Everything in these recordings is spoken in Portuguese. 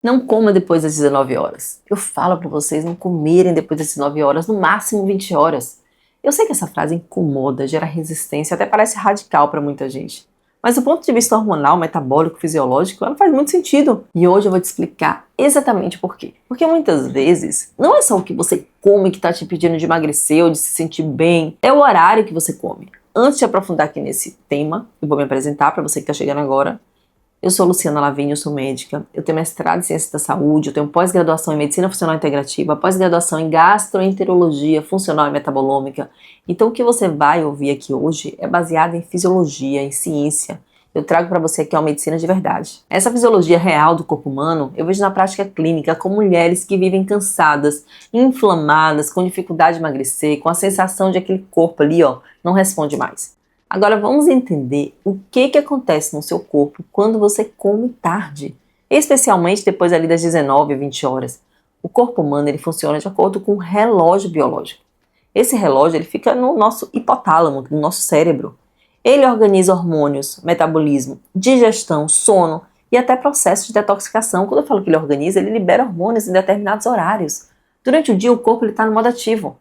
Não coma depois das 19 horas. Eu falo para vocês não comerem depois das 19 horas, no máximo 20 horas. Eu sei que essa frase incomoda, gera resistência, até parece radical para muita gente. Mas do ponto de vista hormonal, metabólico, fisiológico, ela faz muito sentido. E hoje eu vou te explicar exatamente por quê. Porque muitas vezes, não é só o que você come que está te impedindo de emagrecer ou de se sentir bem, é o horário que você come. Antes de aprofundar aqui nesse tema, eu vou me apresentar para você que está chegando agora. Eu sou Luciana Lavigne, eu sou médica, eu tenho mestrado em Ciências da Saúde, eu tenho pós-graduação em Medicina Funcional Integrativa, pós-graduação em Gastroenterologia Funcional e Metabolômica. Então o que você vai ouvir aqui hoje é baseado em fisiologia, em ciência. Eu trago para você aqui uma medicina de verdade. Essa fisiologia real do corpo humano eu vejo na prática clínica com mulheres que vivem cansadas, inflamadas, com dificuldade de emagrecer, com a sensação de aquele corpo ali, não responde mais. Agora vamos entender o que acontece no seu corpo quando você come tarde, especialmente depois ali das 19 ou 20 horas. O corpo humano ele funciona de acordo com um relógio biológico. Esse relógio ele fica no nosso hipotálamo, no nosso cérebro. Ele organiza hormônios, metabolismo, digestão, sono e até processos de detoxificação. Quando eu falo que ele organiza, ele libera hormônios em determinados horários. Durante o dia o corpo está no modo ativo.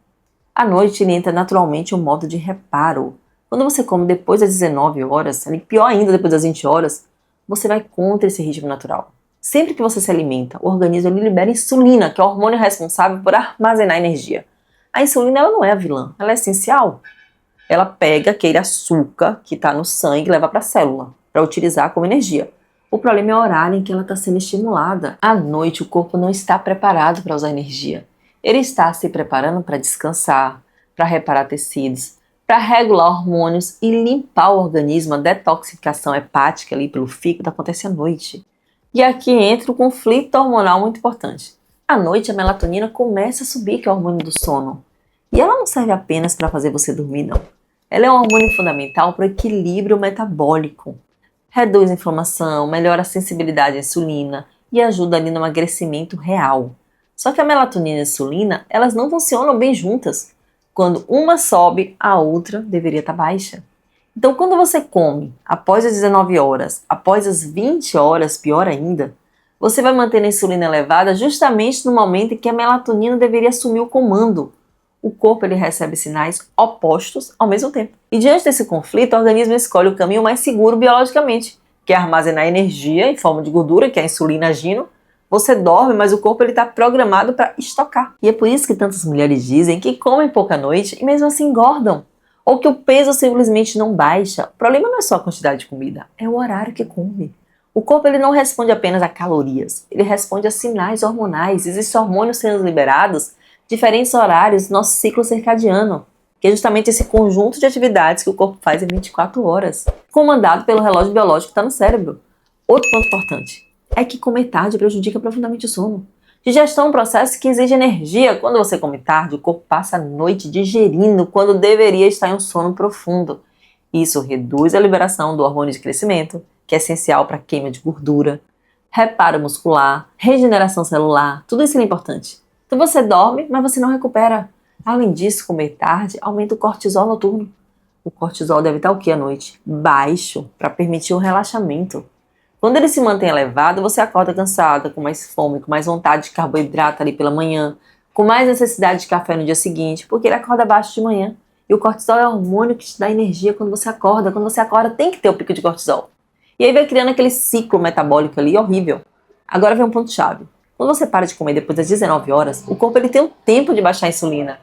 À noite ele entra naturalmente em um modo de reparo. Quando você come depois das 19 horas, pior ainda depois das 20 horas, você vai contra esse ritmo natural. Sempre que você se alimenta, o organismo libera insulina, que é o hormônio responsável por armazenar energia. A insulina ela não é a vilã, ela é essencial. Ela pega aquele açúcar que está no sangue e leva para a célula, para utilizar como energia. O problema é o horário em que ela está sendo estimulada. À noite, o corpo não está preparado para usar energia. Ele está se preparando para descansar, para reparar tecidos, para regular hormônios e limpar o organismo. A detoxificação hepática ali pelo fígado acontece à noite. E aqui entra o conflito hormonal muito importante. À noite a melatonina começa a subir, que é o hormônio do sono. E ela não serve apenas para fazer você dormir, não. Ela é um hormônio fundamental para o equilíbrio metabólico. Reduz a inflamação, melhora a sensibilidade à insulina e ajuda ali no emagrecimento real. Só que a melatonina e a insulina, elas não funcionam bem juntas. Quando uma sobe, a outra deveria estar baixa. Então, quando você come após as 19 horas, após as 20 horas, pior ainda, você vai manter a insulina elevada justamente no momento em que a melatonina deveria assumir o comando. O corpo ele recebe sinais opostos ao mesmo tempo. E diante desse conflito, o organismo escolhe o caminho mais seguro biologicamente, que é armazenar energia em forma de gordura, que é a insulina agindo. Você dorme, mas o corpo está programado para estocar. E é por isso que tantas mulheres dizem que comem pouca noite e mesmo assim engordam. Ou que o peso simplesmente não baixa. O problema não é só a quantidade de comida, é o horário que come. O corpo ele não responde apenas a calorias, ele responde a sinais hormonais. Existem hormônios sendo liberados em diferentes horários do nosso ciclo circadiano, que é justamente esse conjunto de atividades que o corpo faz em 24 horas, comandado pelo relógio biológico que está no cérebro. Outro ponto importante é que comer tarde prejudica profundamente o sono. Digestão é um processo que exige energia. Quando você come tarde, o corpo passa a noite digerindo quando deveria estar em um sono profundo. Isso reduz a liberação do hormônio de crescimento, que é essencial para a queima de gordura, reparo muscular, regeneração celular, tudo isso é importante. Então você dorme, mas você não recupera. Além disso, comer tarde aumenta o cortisol noturno. O cortisol deve estar o que à noite? Baixo, para permitir o relaxamento. Quando ele se mantém elevado, você acorda cansada, com mais fome, com mais vontade de carboidrato ali pela manhã, com mais necessidade de café no dia seguinte, porque ele acorda baixo de manhã. E o cortisol é o hormônio que te dá energia quando você acorda. Quando você acorda, tem que ter o pico de cortisol. E aí vai criando aquele ciclo metabólico ali horrível. Agora vem um ponto-chave. Quando você para de comer depois das 19 horas, o corpo ele tem o tempo de baixar a insulina.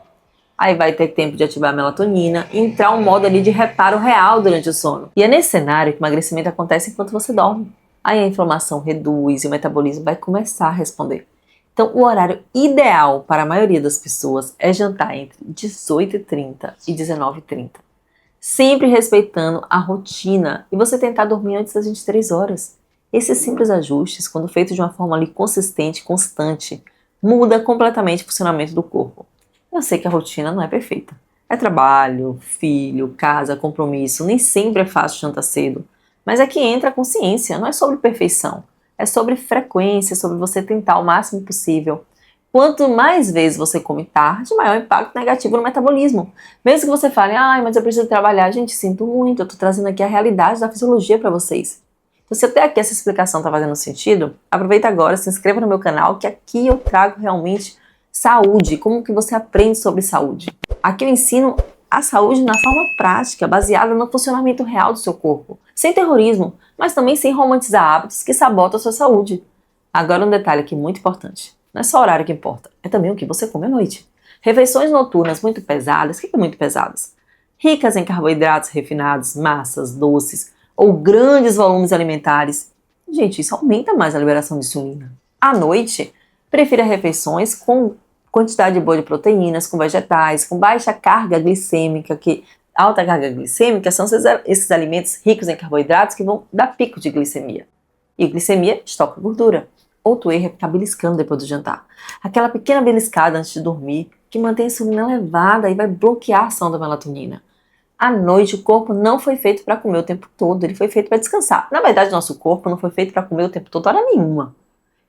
Aí vai ter tempo de ativar a melatonina e entrar um modo ali de reparo real durante o sono. E é nesse cenário que o emagrecimento acontece enquanto você dorme. Aí a inflamação reduz e o metabolismo vai começar a responder. Então, o horário ideal para a maioria das pessoas é jantar entre 18h30 e 19h30. Sempre respeitando a rotina e você tentar dormir antes das 23 horas. Esses simples ajustes, quando feitos de uma forma ali consistente, constante, muda completamente o funcionamento do corpo. Eu sei que a rotina não é perfeita. É trabalho, filho, casa, compromisso, nem sempre é fácil jantar cedo. Mas aqui entra a consciência, não é sobre perfeição. É sobre frequência, sobre você tentar o máximo possível. Quanto mais vezes você come tarde, maior impacto negativo no metabolismo. Mesmo que você fale, mas eu preciso trabalhar. Gente, sinto muito, eu estou trazendo aqui a realidade da fisiologia para vocês. Então, se até aqui essa explicação está fazendo sentido, aproveita agora, se inscreva no meu canal, que aqui eu trago realmente saúde, como que você aprende sobre saúde. Aqui eu ensino a saúde na forma prática, baseada no funcionamento real do seu corpo, sem terrorismo, mas também sem romantizar hábitos que sabotam a sua saúde. Agora um detalhe aqui muito importante, não é só o horário que importa, é também o que você come à noite. Refeições noturnas muito pesadas, o que é muito pesadas? Ricas em carboidratos refinados, massas, doces ou grandes volumes alimentares. Gente, isso aumenta mais a liberação de insulina. À noite, prefira refeições com quantidade boa de proteínas, com vegetais, com baixa carga glicêmica, que alta carga glicêmica são esses alimentos ricos em carboidratos que vão dar pico de glicemia. E glicemia estoca gordura. Outro erro é ficar beliscando depois do jantar. Aquela pequena beliscada antes de dormir que mantém a insulina elevada e vai bloquear a ação da melatonina. À noite, o corpo não foi feito para comer o tempo todo, ele foi feito para descansar. Na verdade, nosso corpo não foi feito para comer o tempo todo, hora nenhuma.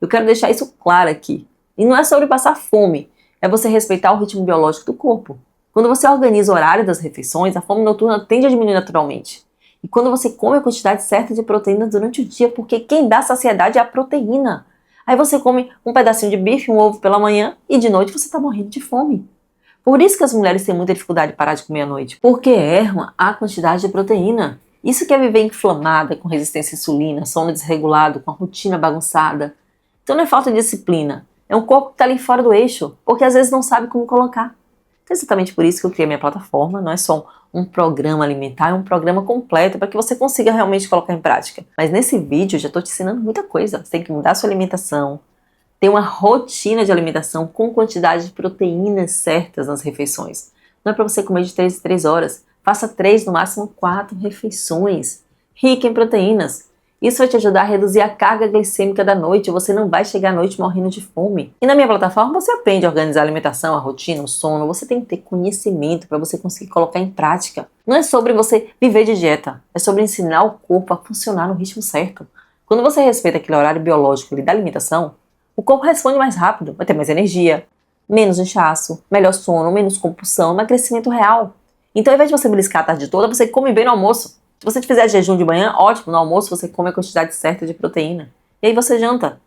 Eu quero deixar isso claro aqui. E não é sobre passar fome, é você respeitar o ritmo biológico do corpo. Quando você organiza o horário das refeições, a fome noturna tende a diminuir naturalmente. E quando você come a quantidade certa de proteína durante o dia, porque quem dá saciedade é a proteína. Aí você come um pedacinho de bife, um ovo pela manhã e de noite você está morrendo de fome. Por isso que as mulheres têm muita dificuldade de parar de comer à noite, porque erram a quantidade de proteína. Isso que é viver inflamada, com resistência à insulina, sono desregulado, com a rotina bagunçada. Então não é falta de disciplina, é um corpo que está ali fora do eixo, porque às vezes não sabe como colocar. É exatamente por isso que eu criei minha plataforma, não é só um programa alimentar, é um programa completo para que você consiga realmente colocar em prática. Mas nesse vídeo eu já estou te ensinando muita coisa, você tem que mudar a sua alimentação, ter uma rotina de alimentação com quantidade de proteínas certas nas refeições. Não é para você comer de 3 em 3 horas. Faça 3, no máximo 4 refeições, rica em proteínas. Isso vai te ajudar a reduzir a carga glicêmica da noite. Você não vai chegar à noite morrendo de fome. E na minha plataforma você aprende a organizar a alimentação, a rotina, o sono. Você tem que ter conhecimento para você conseguir colocar em prática. Não é sobre você viver de dieta. É sobre ensinar o corpo a funcionar no ritmo certo. Quando você respeita aquele horário biológico da alimentação, o corpo responde mais rápido, vai ter mais energia, menos inchaço, melhor sono, menos compulsão, emagrecimento real. Então, ao invés de você beliscar a tarde toda, você come bem no almoço. Se você fizer jejum de manhã, ótimo, no almoço você come a quantidade certa de proteína. E aí você janta.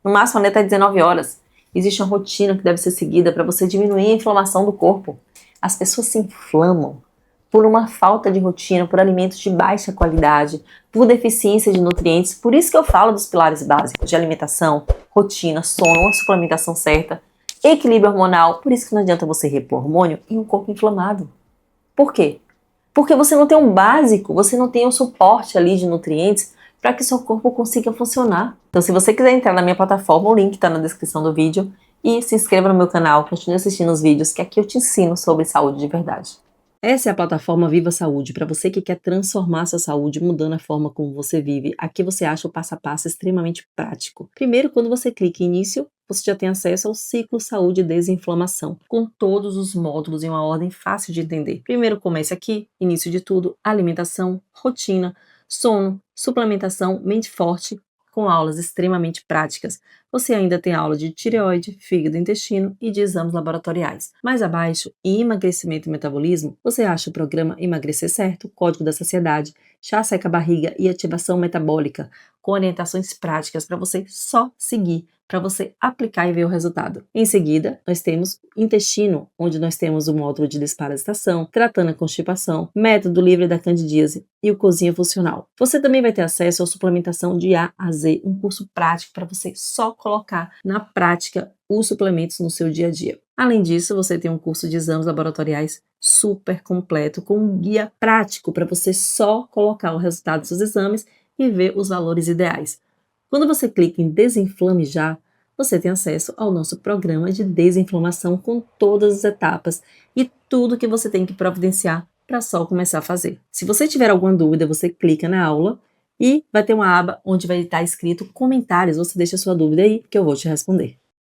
No máximo até 19 horas. Existe uma rotina que deve ser seguida para você diminuir a inflamação do corpo. As pessoas se inflamam por uma falta de rotina, por alimentos de baixa qualidade, por deficiência de nutrientes. Por isso que eu falo dos pilares básicos de alimentação, rotina, sono, uma suplementação certa, equilíbrio hormonal. Por isso que não adianta você repor hormônio em um corpo inflamado. Por quê? Porque você não tem um básico, você não tem um suporte ali de nutrientes para que seu corpo consiga funcionar. Então, se você quiser entrar na minha plataforma, o link está na descrição do vídeo, e se inscreva no meu canal, continue assistindo os vídeos, que aqui eu te ensino sobre saúde de verdade. Essa é a plataforma Viva Saúde, para você que quer transformar sua saúde mudando a forma como você vive. Aqui você acha o passo a passo extremamente prático. Primeiro, quando você clica em início, você já tem acesso ao ciclo saúde e desinflamação, com todos os módulos em uma ordem fácil de entender. Primeiro comece aqui, início de tudo, alimentação, rotina, sono, suplementação, mente forte, com aulas extremamente práticas. Você ainda tem aula de tireoide, fígado e intestino e de exames laboratoriais. Mais abaixo, em emagrecimento e metabolismo, você acha o programa Emagrecer Certo, Código da Saciedade, Chá Seca Barriga e Ativação Metabólica, com orientações práticas para você só seguir, para você aplicar e ver o resultado. Em seguida, nós temos intestino, onde nós temos o módulo de desparasitação, tratando a constipação, método livre da candidíase e o cozinha funcional. Você também vai ter acesso à suplementação de A a Z, um curso prático para você só colocar na prática os suplementos no seu dia a dia. Além disso, você tem um curso de exames laboratoriais super completo, com um guia prático para você só colocar o resultado dos seus exames e ver os valores ideais. Quando você clica em Desinflame Já, você tem acesso ao nosso programa de desinflamação com todas as etapas e tudo que você tem que providenciar para só começar a fazer. Se você tiver alguma dúvida, você clica na aula e vai ter uma aba onde vai estar escrito comentários. Você deixa a sua dúvida aí que eu vou te responder.